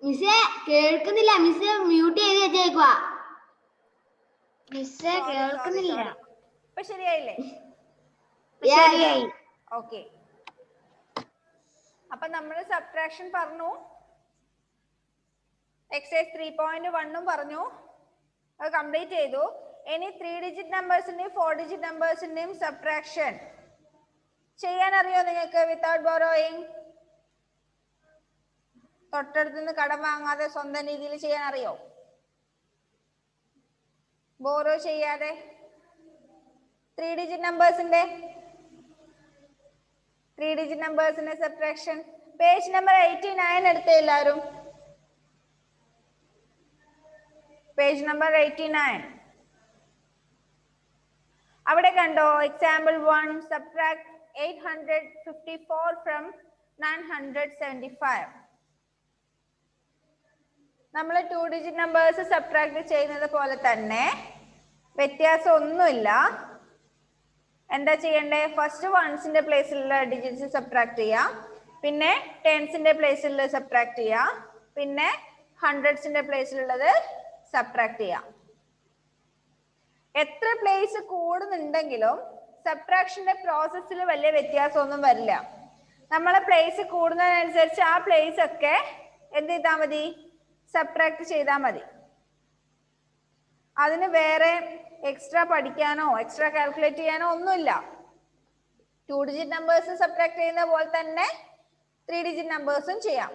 മിസ്സേ കേൾക്കുന്നില്ല. Miss mute ചെയ്ത് വെച്ചേക്കുവാ. മിസ്സേ കേൾക്കുന്നില്ല. ഇപ്പൊ ശരിയായില്ലേ? ശരിയായി. ഓക്കെ. അപ്പൊ നമ്മൾ സബ്ട്രാക്ഷൻ പറഞ്ഞു, എക്സസൈസ് 3.1 പറഞ്ഞു, അത് കംപ്ലീറ്റ് ചെയ്തു. ഇനി 3 ഡിജിറ്റ് നമ്പേഴ്സിന്റെയും 4 ഡിജിറ്റ് നമ്പേഴ്സിന്റെയും സബ്ട്രാക്ഷൻ ചെയ്യാൻ അറിയോ നിങ്ങൾക്ക് വിത്തൗട്ട് ബോറോയിങ്? തൊട്ടടുത്ത് നിന്ന് കടം വാങ്ങാതെ സ്വന്തം രീതിയിൽ ചെയ്യാൻ അറിയോ? ബോറോ ചെയ്യാതെ 3 ഡിജിറ്റ് നമ്പേഴ്സിന്റെ സബ്ട്രാക്ഷൻ. പേജ് നമ്പർ 89 എടുത്തേ എല്ലാവരും. Page number 89. അവിടെ കണ്ടോ എക്സാമ്പിൾ 1 സബ്ട്രാക്ട് 854 ഫ്രം 975. നമ്മൾ 2 ഡിജിറ്റ് നമ്പേഴ്സ് സബ്ട്രാക്ട് ചെയ്യുന്നത് പോലെ തന്നെ വ്യത്യാസം ഒന്നുമില്ല. എന്താ ചെയ്യണ്ടേ? ഫസ്റ്റ് വൺസിന്റെ പ്ലേസിലുള്ള ഡിജിറ്റ്സ് സബ്ട്രാക്ട് ചെയ്യാം, പിന്നെ ടെൻസിന്റെ പ്ലേസിൽ സബ്ട്രാക്ട് ചെയ്യാം, പിന്നെ ഹൺഡ്രഡ്സിന്റെ പ്ലേസിലുള്ളത് സബ്ട്രാക്ട് ചെയ്യാം. എത്ര പ്ലേസ് കൂടുന്നുണ്ടെങ്കിലും സബ്ട്രാക്ഷന്റെ പ്രോസസ്സിൽ വലിയ വ്യത്യാസമൊന്നും വരില്ല. നമ്മളെ പ്ലേസ് കൂടുന്നതിനനുസരിച്ച് ആ പ്ലേസ് ഒക്കെ എന്ത് ചെയ്താൽ മതി? സബ്ട്രാക്ട് ചെയ്താൽ മതി. അതിന് വേറെ എക്സ്ട്രാ പഠിക്കാനോ എക്സ്ട്രാ കാൽക്കുലേറ്റ് ചെയ്യാനോ ഒന്നുമില്ല. 2 ഡിജിറ്റ് നമ്പേഴ്സ് സബ്ട്രാക്ട് ചെയ്യുന്ന പോലെ തന്നെ 3 ഡിജിറ്റ് നമ്പേഴ്സും ചെയ്യാം.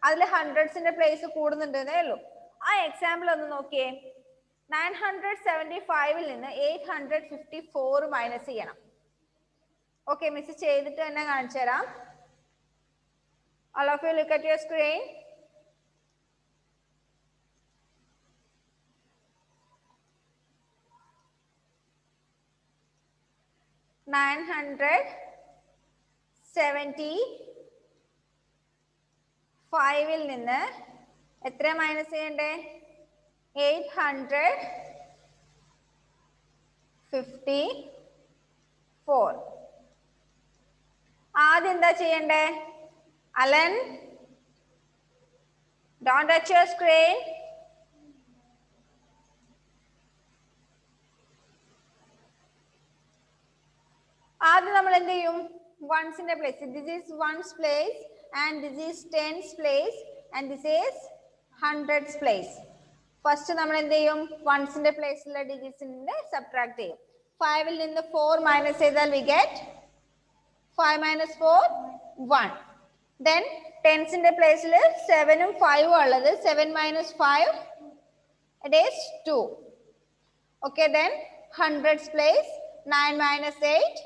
അതിൽ ഹൺഡ്രഡ്സിന്റെ പ്ലേസ് കൂടുന്നുണ്ടെന്നേ ഉള്ളൂ. ആ എക്സാമ്പിൾ ഒന്ന് നോക്കിയേ. 975 നിന്ന് 854 മൈനസ് ചെയ്യണം. ഓക്കെ, മിസ് ചെയ്തിട്ട് തന്നെ കാണിച്ചു തരാം. All of you look at your screen. ിൽ നിന്ന് എത്ര മൈനസ് ചെയ്യണ്ടേ? 854. ആദ്യം എന്താ ചെയ്യണ്ടേ? Alan, don't touch your screen. ആദ്യം നമ്മൾ എന്ത് ചെയ്യും? വൺസിന്റെ place, this is ones place and this is tens place and this is hundreds place. First നമ്മൾ എന്ത് ചെയ്യും? വൺസിന്റെ പ്ലേസിലുള്ള ഡിജിറ്റ്സിന്റെ സബ്ട്രാക്ട് ചെയ്യും. 5ൽ നിന്ന് 4 മൈനസ് ചെയ്താൽ വി ഗെറ്റ് 5 minus 4 1. Then ടെൻസിന്റെ പ്ലേസിൽ 7ഉം 5ഉം ഉള്ളത്. 7 minus 5 it is 2. Okay, then hundreds place 9 minus 8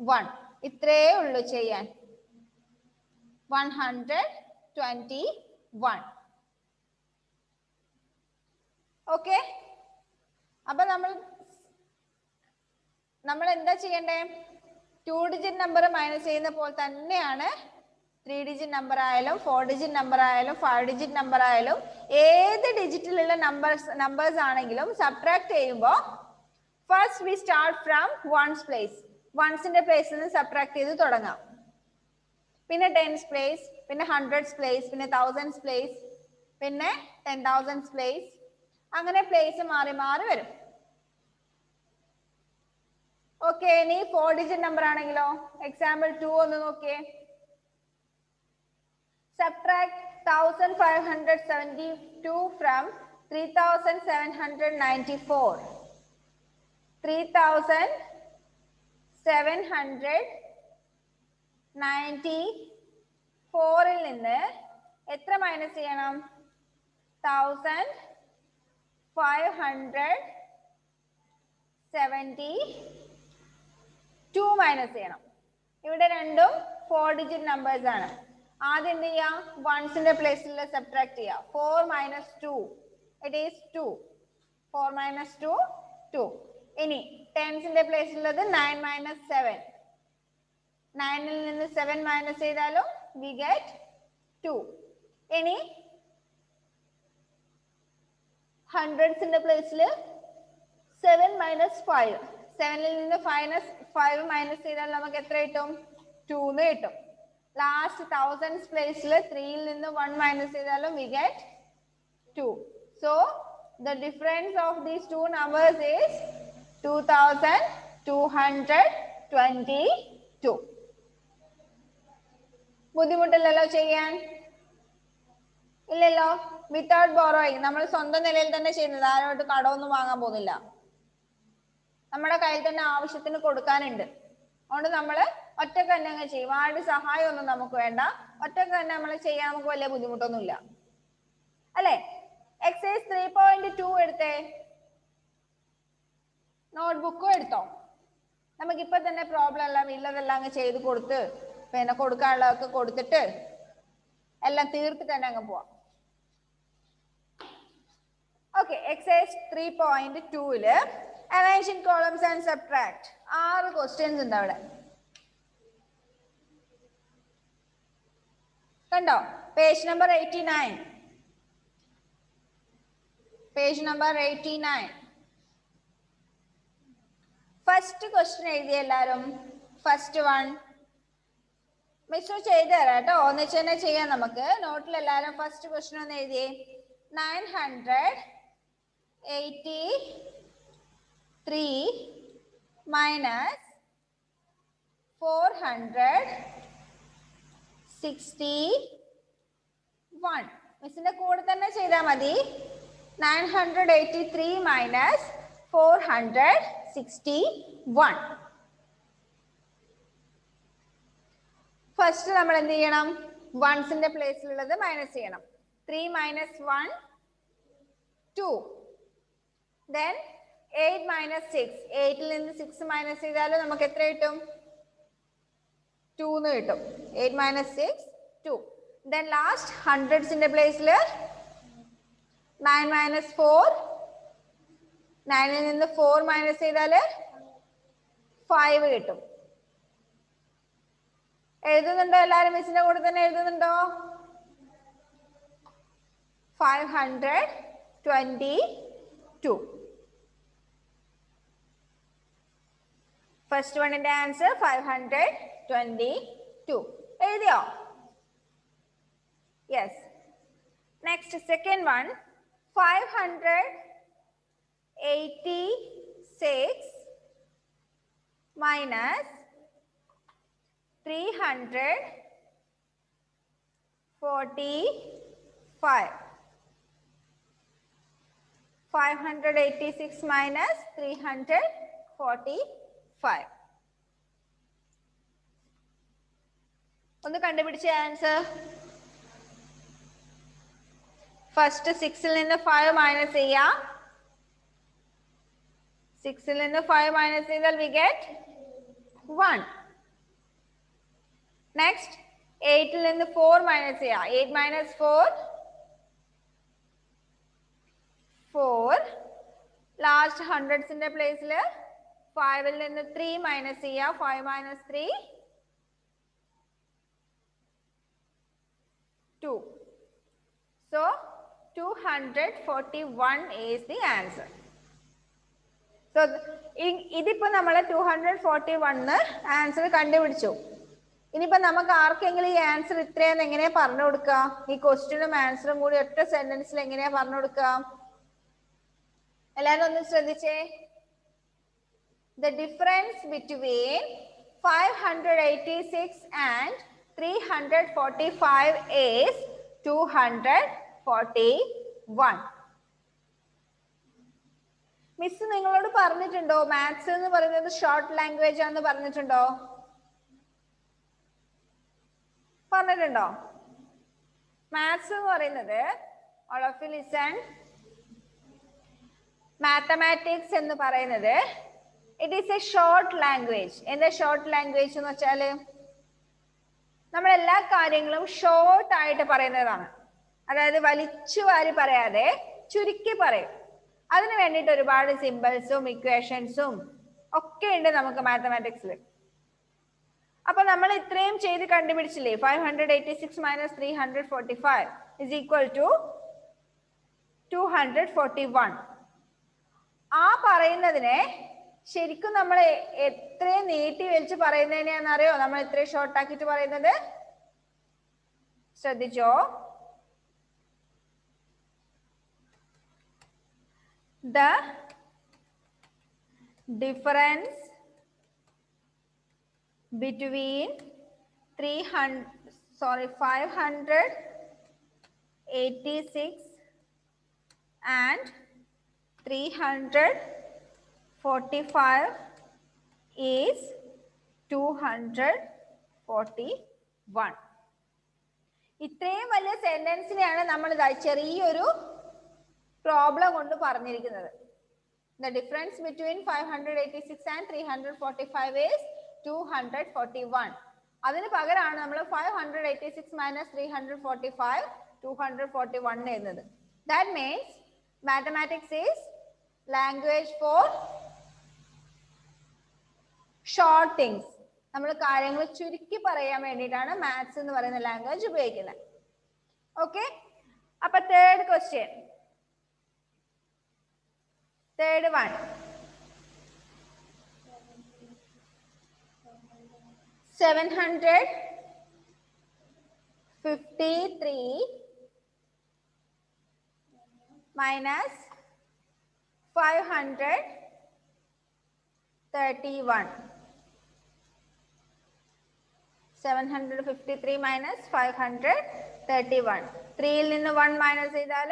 1. ഇത്രയേ ഉള്ളൂ ചെയ്യാൻ. 121. ഓക്കെ, അപ്പൊ നമ്മൾ എന്താ ചെയ്യണ്ടേ? 2 ഡിജിറ്റ് നമ്പർ മൈനസ് ചെയ്യുന്ന പോലെ തന്നെയാണ് 3 ഡിജിറ്റ് നമ്പർ ആയാലും 4 ഡിജിറ്റ് നമ്പർ ആയാലും 5 ഡിജിറ്റ് നമ്പർ ആയാലും ഏത് ഡിജിറ്റിലുള്ള നമ്പേഴ്സ് ആണെങ്കിലും സബ്ട്രാക്ട് ചെയ്യുമ്പോൾ first we start from ones place. വൺസിന്റെ പ്ലേസിൽ നിന്ന് സബ്ട്രാക്ട് ചെയ്ത് തുടങ്ങാം. പിന്നെ ടെൻസ് പ്ലേസ്, പിന്നെ ഹൺഡ്രഡ്സ് പ്ലേസ്, പിന്നെ തൗസൻഡ്സ് പ്ലേസ്, പിന്നെ 10,000s പ്ലേസ്, അങ്ങനെ പ്ലേസ് മാറി മാറി വരും. ഓക്കെ, ഇനി 4 ഡിജിറ്റ് നമ്പർ ആണെങ്കിലോ? എക്സാമ്പിൾ 2 ഒന്ന് നോക്കിയേ. Subtract 1572 from 3794. 3794ൽ നിന്ന് എത്ര മൈനസ് ചെയ്യണം? 1572 മൈനസ് ചെയ്യണം. ഇവിടെ രണ്ടും 4 ഡിജിറ്റ് നമ്പേഴ്സ് ആണ്. ആദ്യം എന്ത് ചെയ്യാം? വൺസിന്റെ പ്ലേസിൽ സബ്ട്രാക്ട് ചെയ്യാം. 4 minus 2 it is 2. 4 minus 2 2. ഇനി ടെൻസിന്റെ പ്ലേസിലുള്ളത് 9 minus 7. 9ൽ നിന്ന് 7 മൈനസ് ചെയ്താലും we get 2. ഇനി ഹൺഡ്രഡ്സിന്റെ പ്ലേസിൽ 7 minus 5. 7ൽ നിന്ന് 5 മൈനസ് ചെയ്താൽ നമുക്ക് എത്ര കിട്ടും? 2 എന്ന് കിട്ടും. ലാസ്റ്റ് തൗസൻഡ്സ് പ്ലേസിൽ 3യിൽ നിന്ന് 1 മൈനസ് ചെയ്താലും we get 2. So the difference of these two numbers is 2222. ബുദ്ധിമുട്ടില്ലല്ലോ ചെയ്യാൻ? ഇല്ലല്ലോ. വിത്തൗട്ട് ബോറോയിങ്, നമ്മൾ സ്വന്തം നിലയിൽ തന്നെ ചെയ്യുന്നത്, ആരോട്ട് കടമൊന്നും വാങ്ങാൻ പോകുന്നില്ല. നമ്മുടെ കയ്യിൽ തന്നെ ആവശ്യത്തിന് കൊടുക്കാനുണ്ട്. അതുകൊണ്ട് നമ്മൾ ഒറ്റക്ക് തന്നെ അങ്ങ് ചെയ്യും. ആരുടെ സഹായം ഒന്നും നമുക്ക് വേണ്ട. ഒറ്റക്ക് തന്നെ നമ്മൾ ചെയ്യാൻ നമുക്ക് വലിയ ബുദ്ധിമുട്ടൊന്നുമില്ല അല്ലേ? എക്സസൈസ് 3.2 എടുത്തേ. നോട്ട്ബുക്കും എടുത്തോ. നമുക്കിപ്പോ തന്നെ പ്രോബ്ലം എല്ലാം ഇല്ലതെല്ലാം അങ്ങ് ചെയ്ത് കൊടുത്ത് പിന്നെ കൊടുക്കാനുള്ളതൊക്കെ കൊടുത്തിട്ട് എല്ലാം തീർത്തിട്ട് തന്നെ അങ്ങ് പോവാം. Okay, exercise 3.2 arrange in columns and subtract. 6 questions ഉണ്ട് അവിടെ. കണ്ടോ? Page number 89. Page number 89. First question എഴുതിയ എല്ലാരും. ഫസ്റ്റ് വൺ മിസ് ചെയ്തു തരാം കേട്ടോ. ഒന്നിച്ച് തന്നെ ചെയ്യാം നമുക്ക്. നോട്ടിൽ എല്ലാരും ഫസ്റ്റ് ക്വസ്റ്റ്യൻ ഒന്ന് എഴുതിയേ. 983 minus 461. മിസ്സിന്റെ കൂടെ തന്നെ ചെയ്താൽ മതി. 983 minus 461. ഫസ്റ്റ് നമ്മൾ എന്ത് ചെയ്യണം? വൺസിന്റെ പ്ലേസിലുള്ളത് മൈനസ് ചെയ്യണം. 3 minus 1 2. Then 8 minus 6. 8ൽ നിന്ന് 6 മൈനസ് ചെയ്താലും നമുക്ക് എത്ര കിട്ടും? 2 എന്ന് കിട്ടും. 8 minus 6 2. Then last ഹൺഡ്രഡ്സിന്റെ പ്ലേസിൽ 9 minus 4. 9ൽ നിന്ന് 4 മൈനസ് ചെയ്താല് 5 കിട്ടും. എഴുതുന്നുണ്ടോ എല്ലാരും? മിസ്സിന്റെ കൂടെ തന്നെ എഴുതുന്നുണ്ടോ? 522. ഫസ്റ്റ് വണ്ണിന്റെ ആൻസർ 522. എഴുതിയോ? Yes. Next second one 586 minus 345. 586 minus 345. ഒന്ന് കണ്ടുപിടിച്ച ആൻസർ. ഫസ്റ്റ് 6ൽ നിന്ന് 5 മൈനസ് ചെയ്യാം. 6ൽ നിന്ന് 5 മൈനസ് ചെയ്താൽ we get 1. നെക്സ്റ്റ് 8ൽ നിന്ന് 4 മൈനസ് ചെയ്യാം. 8 minus 4 4. ലാസ്റ്റ് ഹൺഡ്രഡ്സിന്റെ പ്ലേസിൽ 5ൽ നിന്ന് 3 മൈനസ് ചെയ്യാം. 5 minus 3 2. So 241 is the answer. So ഇതിപ്പോ നമ്മൾ 241 ആൻസർ കണ്ടുപിടിച്ചു. ഇനിയിപ്പോ നമുക്ക് ആർക്കെങ്കിലും ഈ ആൻസർ ഇത്രയെന്ന് എങ്ങനെയാ പറഞ്ഞു കൊടുക്കാം? ഈ ക്വസ്റ്റ്യനും ആൻസറും കൂടി ഒറ്റ സെന്റൻസിൽ എങ്ങനെയാ പറഞ്ഞു കൊടുക്കാം? എല്ലാരും ഒന്ന് ശ്രദ്ധിച്ചേ. The difference between 586 and 345 is 241. Miss നിങ്ങളോട് പറഞ്ഞിട്ടുണ്ടോ മാത്സ് എന്ന് പറയുന്നത് ഷോർട്ട് ലാംഗ്വേജ് ആണെന്ന് പറഞ്ഞിട്ടുണ്ടോ? പറഞ്ഞിട്ടുണ്ടോ? മാത്സ് എന്ന് പറയുന്നത് all of you listen. Mathematics എന്ന് പറയുന്നത് it is A short language. എന്താ ഷോർട്ട് ലാംഗ്വേജ് എന്ന് വെച്ചാല് നമ്മൾ എല്ലാ കാര്യങ്ങളും ഷോർട്ട് ആയിട്ട് പറയുന്നതാണ്. അതായത് വലിച്ചു വാരി പറയാതെ ചുരുക്കി പറയും. അതിന് വേണ്ടിയിട്ട് ഒരുപാട് സിമ്പിൾസും ഇക്വേഷൻസും ഒക്കെ ഉണ്ട് നമുക്ക് മാത്തമാറ്റിക്സിൽ. അപ്പൊ നമ്മൾ ഇത്രയും ചെയ്ത് കണ്ടുപിടിച്ചില്ലേ? 586 minus 345 is equal to 241. ആ പറയുന്നതിനെ ശരിക്കും നമ്മൾ എത്രയും നീട്ടി വലിച്ച് പറയുന്നതിനെയാണെന്നറിയോ നമ്മൾ ഇത്രയും ഷോർട്ട് ആക്കിയിട്ട് പറയുന്നത്? ശ്രദ്ധിച്ചോ. The difference between 586 and 345 is 241. ഇത്രയും വലിയ സെന്റൻസിനെയാണ് നമ്മൾ ചെറിയൊരു പ്രോബ്ലം കൊണ്ട് പറഞ്ഞിരിക്കുന്നത്. The difference between 586 and 345 is 241. അതിന് പകരമാണ് നമ്മൾ 586 minus 345 241 എഴുതുന്നത്. That means mathematics is language for short things. നമ്മൾ കാര്യങ്ങൾ ചുരുക്കി പറയാൻ വേണ്ടിയിട്ടാണ് മാത്സ് എന്ന് പറയുന്ന ലാംഗ്വേജ് ഉപയോഗിക്കുന്നത്. ഓക്കെ, അപ്പൊ third question, third one. 753 minus 531. 753 minus 531. 3 ൽ നിന്ന് 1 മൈനസ് ചെയ്താൽ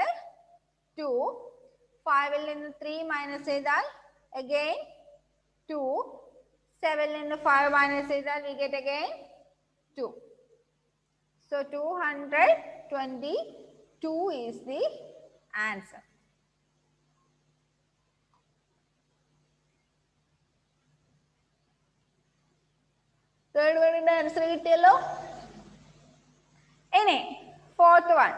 2. 5 ൽ നിന്ന് 3 മൈനസ് ചെയ്താൽ again 2. 7 ൽ നിന്ന് 5 മൈനസ് ചെയ്താൽ we get again 2. So 222 is the answer. Third one ന്റെ ആൻസർ കിട്ടിയല്ലോ. ഇനി fourth one.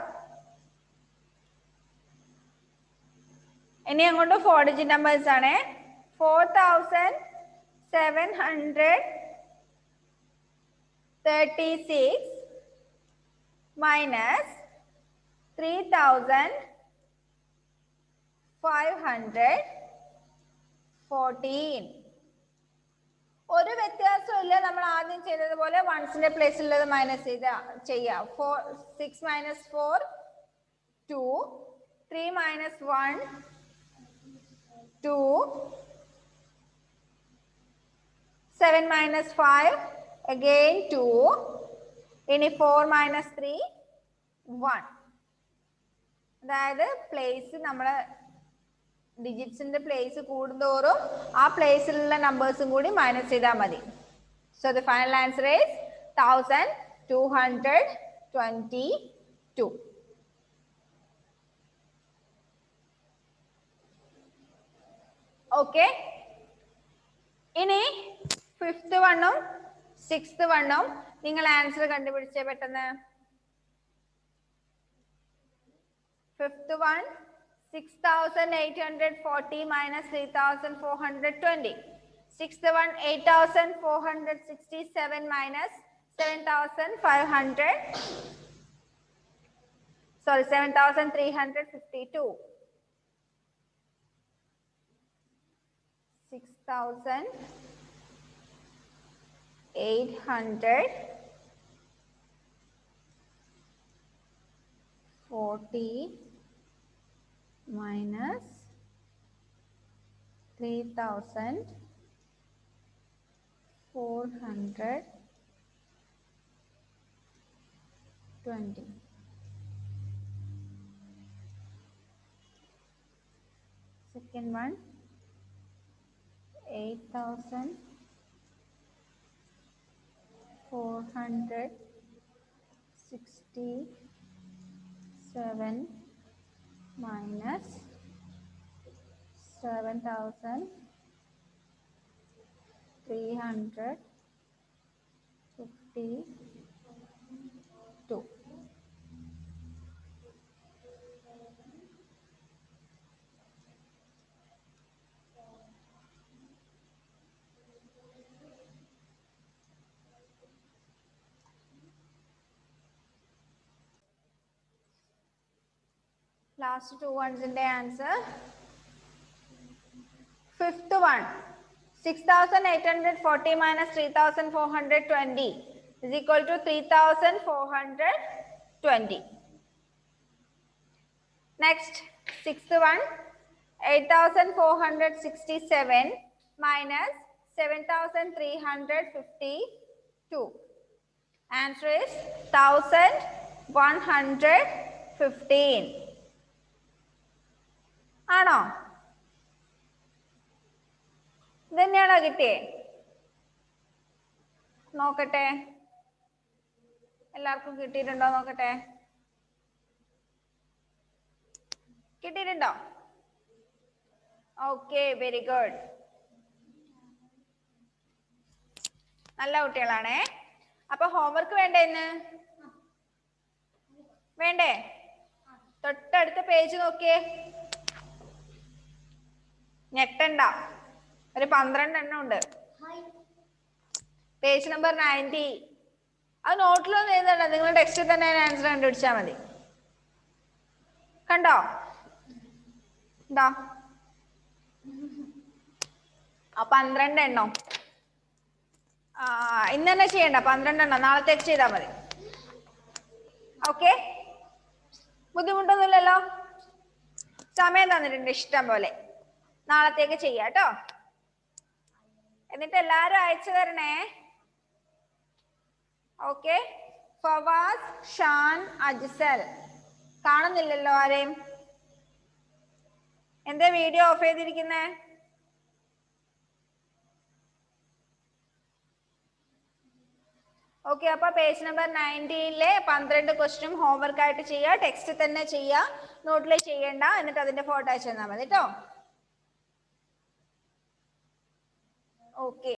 ഇനി അങ്ങോട്ട് 4 digit numbers ആണ്. 4736 minus 3514. ഒരു വ്യത്യാസവും ഇല്ല, നമ്മൾ ആദ്യം ചെയ്തതുപോലെ വൺസിന്റെ പ്ലേസിൽ ഉള്ളത് മൈനസ് ചെയ്യാം. 6 minus 4 2. 3 minus 1 2. 7 minus 5 again 2. ഇനി 4 minus 3 1. അതായത് പ്ലേസ് നമ്മളെ ഡിജിറ്റ്സിന്റെ പ്ലേസ് കൂടുന്തോറും ആ പ്ലേസിലുള്ള നമ്പേഴ്സും കൂടി മൈനസ് ചെയ്താൽ മതി. So the final answer is 1222. Okay, ഇനി 5th വണ്ണും 6th വണ്ണും നിങ്ങൾ ആൻസർ കണ്ടുപിടിച്ചേ പെട്ടെന്ന്. 5th one 6840 minus 3420. 6th one 8467 minus 7352. 6840 minus 3420. Second one 8467 minus 7352. Last two ones in the answer. 5th one 6840 minus 3420 is equal to 3420. 20. Next, sixth one, 8,467 minus 7,352. Answer is 1,115. ആണോ? ഇതന്നെയാണോ കിട്ടിയേ? നോക്കട്ടെ, എല്ലാവർക്കും കിട്ടിയിട്ടുണ്ടോ നോക്കട്ടെ. കിട്ടിയിട്ടുണ്ടോ? Okay, very good. നല്ല കുട്ടികളാണേ. അപ്പൊ homework വേണ്ടേ ഇന്ന്? വേണ്ടേ? തൊട്ടടുത്ത പേജ് നോക്കിയേ. ഞെട്ടണ്ട, ഒരു 12 എണ്ണം ഉണ്ട്. Page number 90. അത് നോട്ടിലൊന്നും എഴുതണ്ട, നിങ്ങൾ ടെക്സ്റ്റിൽ തന്നെ ആൻസർ കണ്ടുപിടിച്ചാൽ മതി. കണ്ടോ? എന്താ 12 എണ്ണം. ഇന്ന് തന്നെ ചെയ്യണ്ട, 12 എണ്ണം നാളത്തേക്ക് ചെയ്താൽ മതി. ഓക്കെ, ബുദ്ധിമുട്ടൊന്നുമില്ലല്ലോ. സമയം തന്നിട്ടുണ്ട് ഇഷ്ടം പോലെ. നാളത്തേക്ക് ചെയ്യാം കേട്ടോ. എന്നിട്ട് എല്ലാരും അയച്ചു തരണേ. ഓക്കെ, ഫവാസ്, ഷാൻ, അജ്സൽ. കാണുന്നില്ലല്ലോ ആരെയും. എന്താ വീഡിയോ ഓഫ് ചെയ്തിരിക്കുന്നേ? ഓക്കെ, അപ്പൊ പേജ് നമ്പർ 90-ലെ 12 ക്വസ്റ്റ്യൻ ഹോംവർക്ക് ആയിട്ട് ചെയ്യുക. ടെക്സ്റ്റ് തന്നെ ചെയ്യുക, നോട്ടിൽ ചെയ്യണ്ട. എന്നിട്ട് അതിന്റെ ഫോട്ടോ അയച്ചു തന്നാൽ മതി കേട്ടോ. ഓക്കെ.